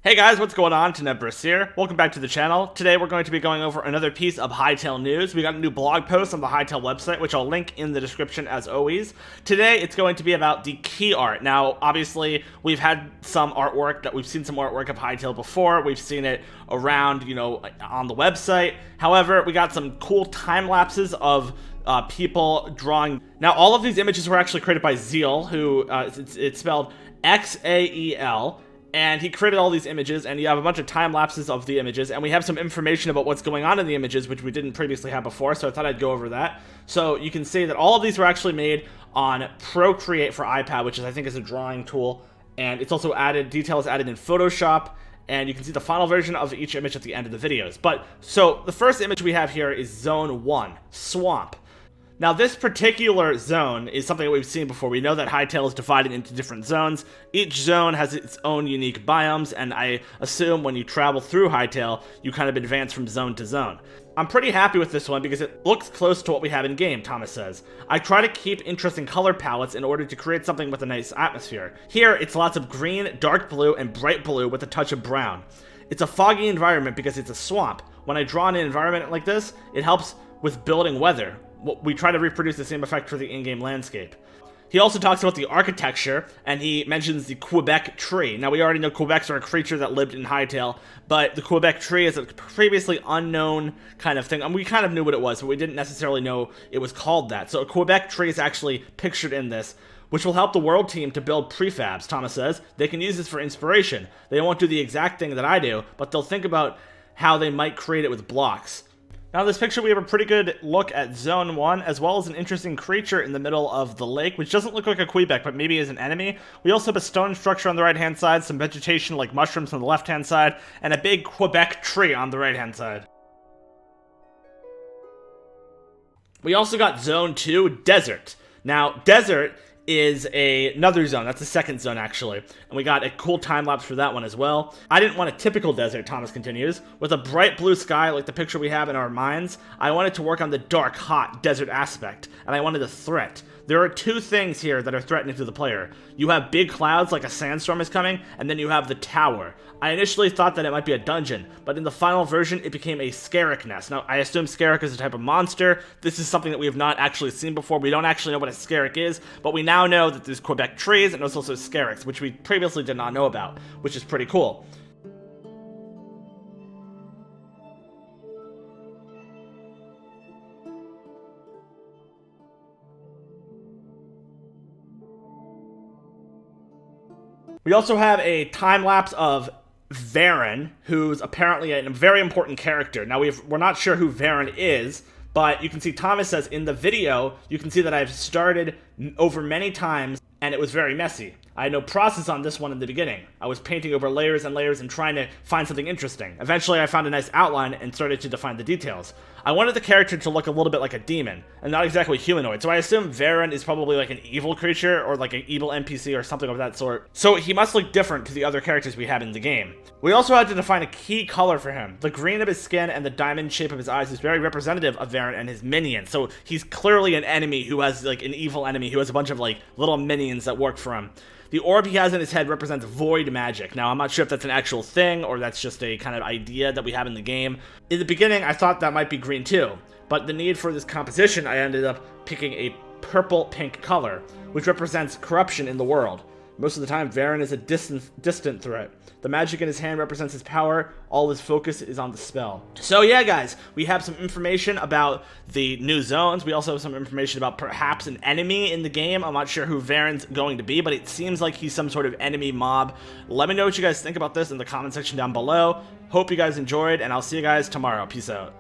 Hey guys, what's going on? Tenebris here. Welcome back to the channel. Today we're going to be going over another piece of Hytale news. We got a new blog post on the Hytale website, which I'll link in the description as always. Today it's going to be about the key art. Now, obviously, we've had some artwork we've seen some artwork of Hytale before. We've seen it around, on the website. However, we got some cool time lapses of people drawing. Now, all of these images were actually created by Zeal, who it's spelled Xael. And he created all these images, and you have a bunch of time lapses of the images, and we have some information about what's going on in the images, which we didn't previously have before, so I thought I'd go over that. So you can see that all of these were actually made on Procreate for iPad, which I think is a drawing tool, and it's also added, details added in Photoshop, and you can see the final version of each image at the end of the videos. So the first image we have here is Zone 1, Swamp. Now, this particular zone is something that we've seen before. We know that Hytale is divided into different zones. Each zone has its own unique biomes, and I assume when you travel through Hytale, you kind of advance from zone to zone. I'm pretty happy with this one because it looks close to what we have in game, Thomas says. I try to keep interesting color palettes in order to create something with a nice atmosphere. Here, it's lots of green, dark blue, and bright blue with a touch of brown. It's a foggy environment because it's a swamp. When I draw in an environment like this, it helps with building weather. We try to reproduce the same effect for the in-game landscape. He also talks about the architecture, and he mentions the Quebec tree. Now, we already know Quebecs are a creature that lived in Hytale, but the Quebec tree is a previously unknown kind of thing. And we kind of knew what it was, but we didn't necessarily know it was called that. So a Quebec tree is actually pictured in this, which will help the world team to build prefabs, Thomas says. They can use this for inspiration. They won't do the exact thing that I do, but they'll think about how they might create it with blocks. Now, in this picture, we have a pretty good look at Zone 1, as well as an interesting creature in the middle of the lake, which doesn't look like a Quebec, but maybe is an enemy. We also have a stone structure on the right-hand side, some vegetation like mushrooms on the left-hand side, and a big Quebec tree on the right-hand side. We also got Zone 2, Desert. Now, Desert is another zone. That's the second zone, actually. And we got a cool time-lapse for that one as well. I didn't want a typical desert, Thomas continues. With a bright blue sky like the picture we have in our minds, I wanted to work on the dark, hot desert aspect, and I wanted a threat. There are two things here that are threatening to the player. You have big clouds like a sandstorm is coming, and then you have the tower. I initially thought that it might be a dungeon, but in the final version, it became a Scarrick nest. Now, I assume Scarrick is a type of monster. This is something that we have not actually seen before. We don't actually know what a Scarrick is, but we now know that there's Quebec trees, and there's also Scarricks, which we previously did not know about, which is pretty cool. We also have a time-lapse of VARYN, who's apparently a very important character. Now, we're not sure who VARYN is, but you can see Thomas says in the video, you can see that I've started over many times, and it was very messy. I had no process on this one in the beginning. I was painting over layers and layers and trying to find something interesting. Eventually, I found a nice outline and started to define the details. I wanted the character to look a little bit like a demon, and not exactly humanoid, so I assume VARYN is probably like an evil creature, or like an evil NPC or something of that sort. So he must look different to the other characters we have in the game. We also had to define a key color for him. The green of his skin and the diamond shape of his eyes is very representative of VARYN and his minions, so he's clearly an enemy who has, like, an evil enemy who has a bunch of, like, little minions that work for him. The orb he has in his head represents void magic. Now, I'm not sure if that's an actual thing or that's just a kind of idea that we have in the game. In the beginning, I thought that might be green too, but the need for this composition, I ended up picking a purple-pink color, which represents corruption in the world. Most of the time, VARYN is a distant threat. The magic in his hand represents his power. All his focus is on the spell. So yeah, guys, we have some information about the new zones. We also have some information about perhaps an enemy in the game. I'm not sure who VARYN's going to be, but it seems like he's some sort of enemy mob. Let me know what you guys think about this in the comment section down below. Hope you guys enjoyed, and I'll see you guys tomorrow. Peace out.